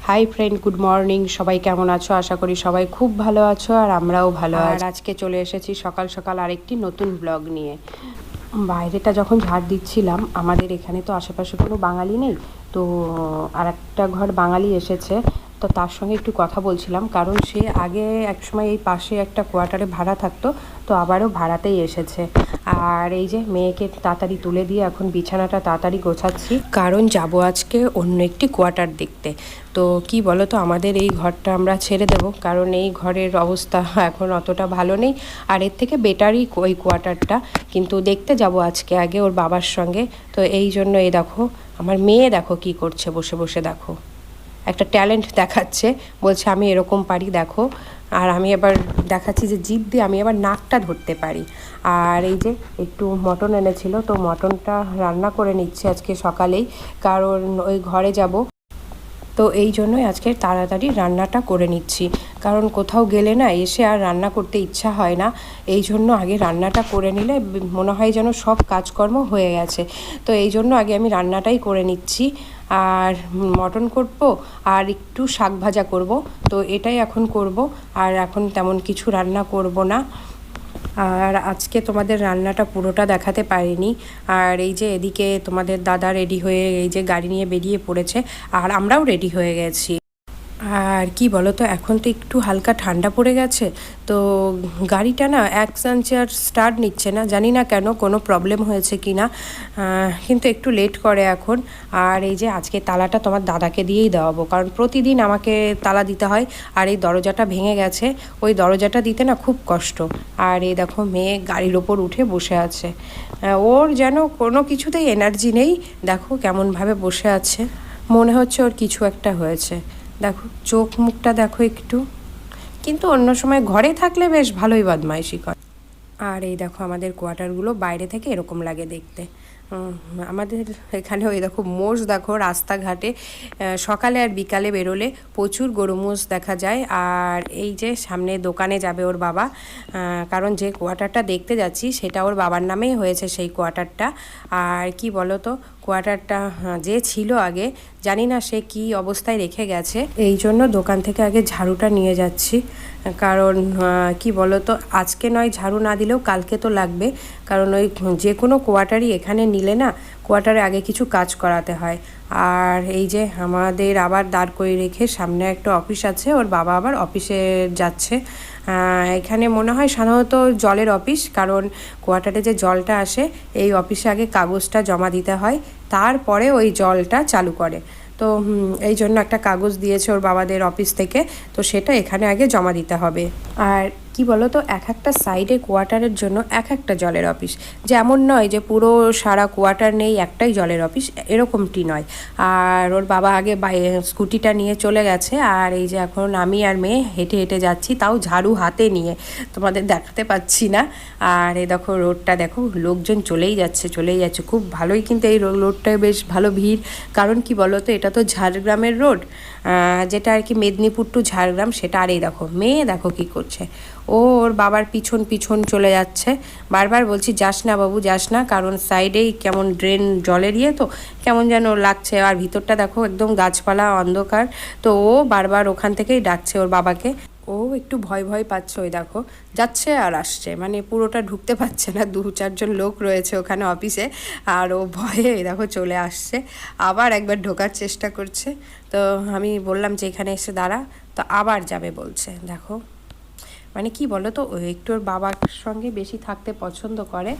Hi friend, good morning. সবাই কেমন আছো? আশা করি সবাই খুব ভালো আছো, আর আমরাও ভালো আছি। আর আজকে চলে এসেছি সকাল সকাল আরেকটি নতুন ব্লগ নিয়ে। বাইরেটা যখন ঝাড় দিচ্ছিলাম, আমাদের এখানে তো আশেপাশে কোনো বাঙালি নেই, তো আর একটা ঘর বাঙালি এসেছে, তো তার সঙ্গে একটু কথা বলছিলাম, কারণ সে আগে একসময় এই পাশে একটা কোয়ার্টারে ভাড়া থাকতো, তো আবারও ভাড়াতেই এসেছে। আর এই যে মেয়েকে তাড়াতাড়ি তুলে দিয়ে এখন বিছানাটা তাড়াতাড়ি গোছাচ্ছি, কারণ যাব আজকে অন্য একটি কোয়ার্টার দেখতে। তো কি বলো তো, আমাদের এই ঘরটা আমরা ছেড়ে দেব, কারণ এই ঘরের অবস্থা এখন অতটা ভালো নেই, আর এর থেকে বেটারই ওই কোয়ার্টারটা, কিন্তু দেখতে যাব আজকে আগে ওর বাবার সঙ্গে। তো এই জন্য এই দেখো আমার মেয়ে, দেখো কি করছে, বসে বসে দেখো একটা ট্যালেন্ট দেখাচ্ছে, বলছে আমি এরকম পারি দেখো। আর আমি এবার দেখাচ্ছি যে জিভ দিয়ে আমি এবার নাকটা ধরতে পারি। আর এই যে একটু মটন এনেছিল, তো মটনটা রান্না করে নিচ্ছে আজকে সকালেই, কারণ ওই ঘরে যাব, তো এই জন্যই আজকে তাড়াতাড়ি রান্নাটা করে নিচ্ছি, কারণ কোথাও গেলে না এসে আর রান্না করতে ইচ্ছা হয় না। এই জন্য আগে রান্নাটা করে নিলে মনে হয় যেন সব কাজকর্ম হয়ে গেছে, তো এই জন্য আগে আমি রান্নাটাই করে নিচ্ছি। আর মটন করব, আর একটু শাক ভাজা করব, তো এটাই এখন করব, আর এখন তেমন কিছু রান্না করব না। আর আজকে তোমাদের রান্নাটা পুরোটা দেখাতে পারিনি। আর এই যে এদিকে তোমাদের দাদা রেডি হয়ে এই যে গাড়ি নিয়ে বেরিয়ে পড়েছে, আর আমরাও রেডি হয়ে গেছি। আর কি বলো তো, এখন তো একটু হালকা ঠান্ডা পড়ে গেছে, তো গাড়িটা না এক চান্সে আর স্টার্ট নিচ্ছে না, জানি না কেন, কোনো প্রবলেম হয়েছে কি না, কিন্তু একটু লেট করে এখন। আর এই যে আজকে তালাটা তোমার দাদাকে দিয়েই দেওয়াবো, কারণ প্রতিদিন আমাকে তালা দিতে হয়, আর এই দরজাটা ভেঙে গেছে, ওই দরজাটা দিতে না খুব কষ্ট। আর এই দেখো মেয়ে গাড়ির ওপর উঠে বসে আছে, ওর যেন কোনো কিছুতেই এনার্জি নেই, দেখো কেমনভাবে বসে আছে, মনে হচ্ছে ওর কিছু একটা হয়েছে। দেখো চোখ মুখটা দেখো একটু, কিন্তু অন্য সময় ঘরে থাকলে বেশ ভালোই বদমাইশি করে। আর এই দেখো আমাদের কোয়ার্টারগুলো বাইরে থেকে এরকম লাগে দেখতে। আমাদের এখানে ওই দেখো মোষ, দেখো রাস্তাঘাটে সকালে আর বিকালে বেরোলে প্রচুর গরু মোষ দেখা যায়। আর এই যে সামনে দোকানে যাবে ওর বাবা, কারণ যে কোয়ার্টারটা দেখতে যাচ্ছি সেটা ওর বাবার নামেই হয়েছে সেই কোয়ার্টারটা। আর কি বলো তো, কোয়ার্টারটা যে ছিল আগে, জানি না সে কি অবস্থায় রেখে গেছে, এই জন্য দোকান থেকে আগে ঝাড়ুটা নিয়ে যাচ্ছি, কারণ কি বলো তো, আজকে নয় ঝাড়ু না দিলেও কালকে তো লাগবে, কারণ ওই যে কোনো কোয়ার্টারই এখানে নিলে না কোয়ার্টারে আগে কিছু কাজ করাতে হয়। আর এই যে আমাদের আবার দাঁড় করে রেখে সামনে একটা অফিস আছে, ওর বাবা আবার অফিসে যাচ্ছে। এখানে মনে হয় সাধারণত জলের অফিস, কারণ কোয়ার্টারে যে জলটা আসে এই অফিসে আগে কাগজটা জমা দিতে হয়, তারপরে ওই জলটা চালু করে। তো এই জন্য একটা কাগজ দিয়েছে ওর বাবাদের অফিস থেকে, তো সেটা এখানে আগে জমা দিতে হবে। আর কি বলো তো, এক একটা সাইডে কোয়ার্টারের জন্য এক একটা জলের অফিস, যেমন নয় যে পুরো সারা কোয়ার্টার নেই একটাই জলের অফিস, এরকমটি নয়। আর ওর বাবা আগে স্কুটিটা নিয়ে চলে গেছে, আর এই যে এখন আমি আর মেয়ে হেঁটে হেঁটে যাচ্ছি, তাও ঝাড়ু হাতে নিয়ে, তোমাদের দেখাতে পাচ্ছি না। আর এই দেখো রোডটা দেখো, লোকজন চলেই যাচ্ছে চলেই যাচ্ছে, খুব ভালোই, কিন্তু এই রোডটায় বেশ ভালো ভিড়, কারণ কি বলো তো, এটা তো ঝাড়গ্রামের রোড, যেটা আর কি মেদিনীপুর টু ঝাড়গ্রাম সেটা। আর এই দেখো মেয়ে দেখো কি করছে, ও ওর বাবার পিছন পিছন চলে যাচ্ছে, বারবার বলছি যাস না বাবু যাস না, কারণ সাইডেই কেমন ড্রেন জলের ইয়ে, তো কেমন যেন লাগছে, আর ভিতরটা দেখো একদম গাছপালা অন্ধকার, তো ও বারবার ওখান থেকেই ডাকছে ওর বাবাকে, ও একটু ভয় ভয় পাচ্ছে, ওই দেখো যাচ্ছে আর আসছে, মানে পুরোটা ঢুকতে পারছে না, 2-4 জন লোক রয়েছে ওখানে অফিসে, আর ও ভয়ে দেখো চলে আসছে, আবার একবার ঢোকার চেষ্টা করছে। তো আমি বললাম যে এখানে এসে দাঁড়া, তো আবার যাবে বলছে, দেখো মানে কি বলো তো, ও একটু ওর বাবার সঙ্গে বেশি থাকতে পছন্দ করে।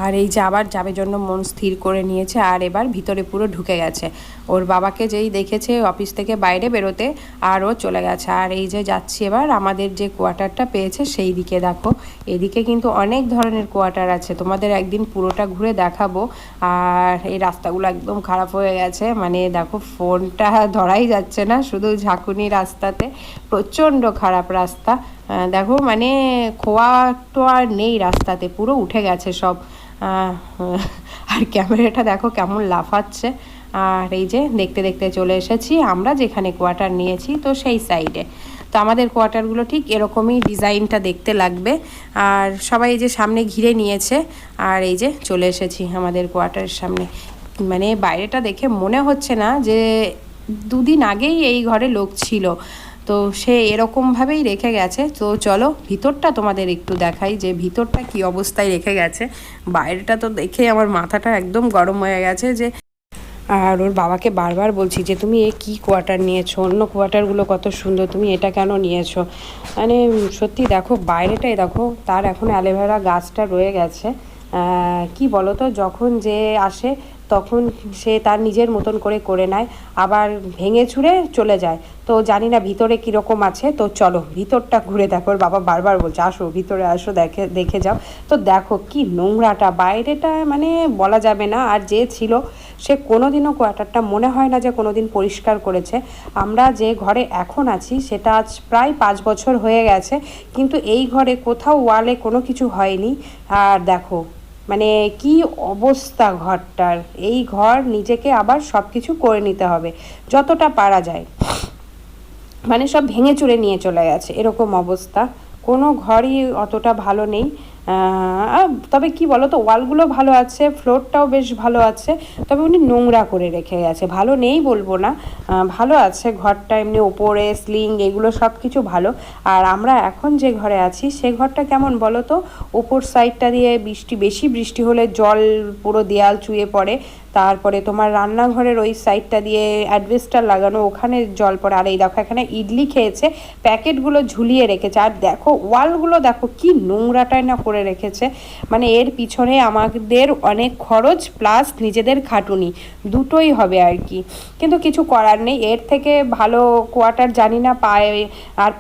আর এই যে আবার যাবে জন্য মন স্থির করে নিয়েছে, আর এবার ভিতরে পুরো ঢুকে গেছে, ওর বাবাকে যেই দেখেছে অফিস থেকে বাইরে বেরোতে, আর ও চলে গেছে। আর এই যে যাচ্ছি এবার আমাদের যে কোয়ার্টারটা পেয়েছে সেই দিকে, দেখো এদিকে কিন্তু অনেক ধরনের কোয়ার্টার আছে, তোমাদের একদিন পুরোটা ঘুরে দেখাবো। আর এই রাস্তাগুলো একদম খারাপ হয়ে গেছে, মানে দেখো ফোনটা ধরাই যাচ্ছে না, শুধু ঝাঁকুনি রাস্তাতে, প্রচণ্ড খারাপ রাস্তা। দেখো মানে খোয়া তো আর নেই রাস্তাতে, পুরো উঠে গেছে সব। আর ক্যামেরাটা দেখো কেমন লাফাচ্ছে। আর এই যে দেখতে দেখতে চলে এসেছি আমরা যেখানে কোয়ার্টার নিয়েছি, তো সেই সাইডে। তো আমাদের কোয়ার্টারগুলো ঠিক এরকমই ডিজাইনটা দেখতে লাগবে। আর সবাই এই যে সামনে ঘিরে নিয়েছে, আর এই যে চলে এসেছি আমাদের কোয়ার্টারের সামনে। মানে বাইরেটা দেখে মনে হচ্ছে না যে 2 দিন আগেই এই ঘরে লোক ছিল, তো সে এরকমভাবেই রেখে গেছে। তো চলো ভিতরটা তোমাদের একটু দেখাই যে ভিতরটা কি অবস্থায় রেখে গেছে। বাইরেটা তো দেখে আমার মাথাটা একদম গরম হয়ে গেছে। যে আর ওর বাবাকে বারবার বলছি যে তুমি এ কী কোয়ার্টার নিয়েছো, অন্য কোয়ার্টারগুলো কত সুন্দর, তুমি এটা কেন নিয়েছো। মানে সত্যি দেখো বাইরেটাই দেখো, তার এখন অ্যালোভেরা গাছটা রয়ে গেছে। কি বলো তো, যখন যে আসে তখন সে তার নিজের মতন করে নেয়, আবার ভেঙে চুরে চলে যায়। তো জানি না ভিতরে কীরকম আছে। তো চলো ভিতরটা ঘুরে দেখো, ওর বাবা বারবার বলছে আসো ভিতরে আসো, দেখে যাও। তো দেখো কি নোংরাটা, বাইরেটা মানে বলা যাবে না। আর যে ছিল সে কোনোদিনও কোয়ার্টারটা মনে হয় না যে কোনোদিন পরিষ্কার করেছে। আমরা যে ঘরে এখন আছি সেটা আজ প্রায় 5 বছর হয়ে গেছে, কিন্তু এই ঘরে কোথাও ওয়ালে কোনো কিছু হয়নি। আর দেখো মানে কি অবস্থা ঘরটার। এই ঘর নিজেকে আবার সব কিছু করে নিতে হবে যতটা পারা যায়। মানে সব ভেঙে চুরে নিয়ে চলে গেছে, এরকম অবস্থা। কোনো ঘরই অতটা ভালো নেই। তবে কি বলো তো, ওয়ালগুলো ভালো আছে, ফ্লোরটাও বেশ ভালো আছে, তবে উনি নোংরা করে রেখে গেছে। ভালো নেই বলবো না, ভালো আছে ঘরটা, এমনি ওপরে স্লিং এগুলো সব কিছু ভালো। আর আমরা এখন যে ঘরে আছি সে ঘরটা কেমন বলো তো, ওপর সাইডটা দিয়ে বেশি বৃষ্টি হলে জল পুরো দেয়াল চুয়ে পড়ে। তারপরে তোমার রান্নাঘরের ওই সাইডটা দিয়ে অ্যাডভেস্টার লাগানো, ওখানে জল পড়ে। আর এই দেখো এখানে ইডলি খেয়েছে, প্যাকেটগুলো ঝুলিয়ে রেখেছে। আর দেখো ওয়ালগুলো দেখো কি নোংরাটাই না করে রেখেছে। মানে এর পিছনে আমাদের অনেক খরচ প্লাস নিজেদের খাটুনি দুটোই হবে আর কি, কিন্তু কিছু করার নেই। এর থেকে ভালো কোয়ার্টার জানি না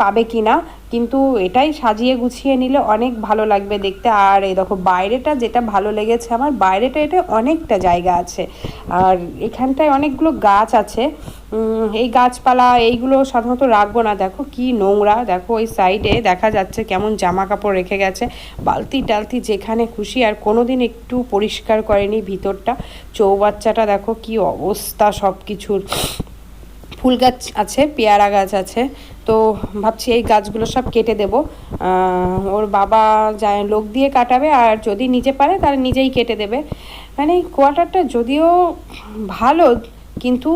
পাবে কি না, কিন্তু এটাই সাজিয়ে গুছিয়ে নিলে অনেক ভালো লাগবে দেখতে। আর এই দেখো বাইরেটা যেটা ভালো লেগেছে আমার, বাইরেটা এটা অনেকটা জায়গা আছে, আর এখানটায় অনেকগুলো গাছ আছে। এই গাছপালা এইগুলো সাধারণত রাখবো না। দেখো কি নোংরা, দেখো ওই সাইডে দেখা যাচ্ছে কেমন জামা কাপড় রেখে গেছে, বালতি টালতি যেখানে খুশি। আর কোনোদিন একটু পরিষ্কার করেনি ভিতরটা। চৌবাচ্চাটা দেখো কি অবস্থা সব কিছুর। ফুল গাছ আছে, পেয়ারা গাছ আছে, তো ভাবছি এই গাছগুলো সব কেটে দেব। ওর বাবা যায় লোক দিয়ে কাটাবে, আর যদি নিজে পারে তাহলে নিজেই কেটে দেবে। মানে এই কোয়ার্টারটা যদিও ভালো, কিন্তু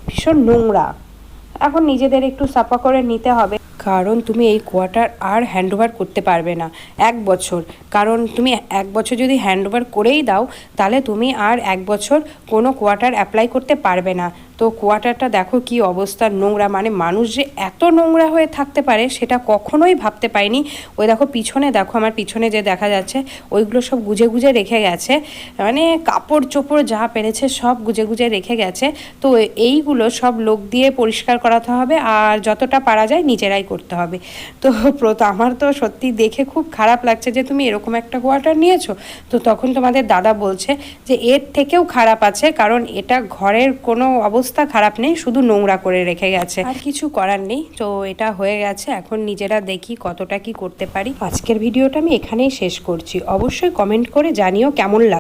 ভীষণ নোংরা। এখন নিজেদের একটু সাফা করে নিতে হবে, কারণ তুমি এই কোয়ার্টার আর হ্যান্ডওভার করতে পারবে না 1 বছর। কারণ তুমি 1 বছর যদি হ্যান্ডওভার করেই দাও, তাহলে তুমি আর 1 বছর কোনো কোয়ার্টার অ্যাপ্লাই করতে পারবে না। তো কোয়ার্টারটা দেখো কি অবস্থা, নোংরা। মানে মানুষ যে এত নোংরা হয়ে থাকতে পারে সেটা কখনোই ভাবতে পারিনি। ওই দেখো পিছনে, দেখো আমার পিছনে যে দেখা যাচ্ছে ওইগুলো সব গুজে গুজে রেখে গেছে, মানে কাপড় চোপড় যা পেরেছে সব গুজে গুজে রেখে গেছে। তো এইগুলো সব লোক দিয়ে পরিষ্কার করাতে হবে, আর যতটা পারা যায় নিজেরাই করতে হবে। তো আমার তো সত্যি দেখে খুব খারাপ লাগছে যে তুমি এরকম একটা কোয়ার্টার নিয়েছো। তো তখন তোমাদের দাদা বলছে যে এর থেকেও খারাপ আছে, কারণ এটা ঘরের কোনো অবস্থা খারাপ নেই, শুধু নোংরা করে রেখে গেছে, আর কিছু করার নেই। তো এটা হয়ে গেছে, এখন নিজেরা দেখি কতটা কি করতে পারি। আজকের ভিডিওটা আমি এখানেই শেষ করছি। অবশ্যই কমেন্ট করে জানিও কেমন লাগে।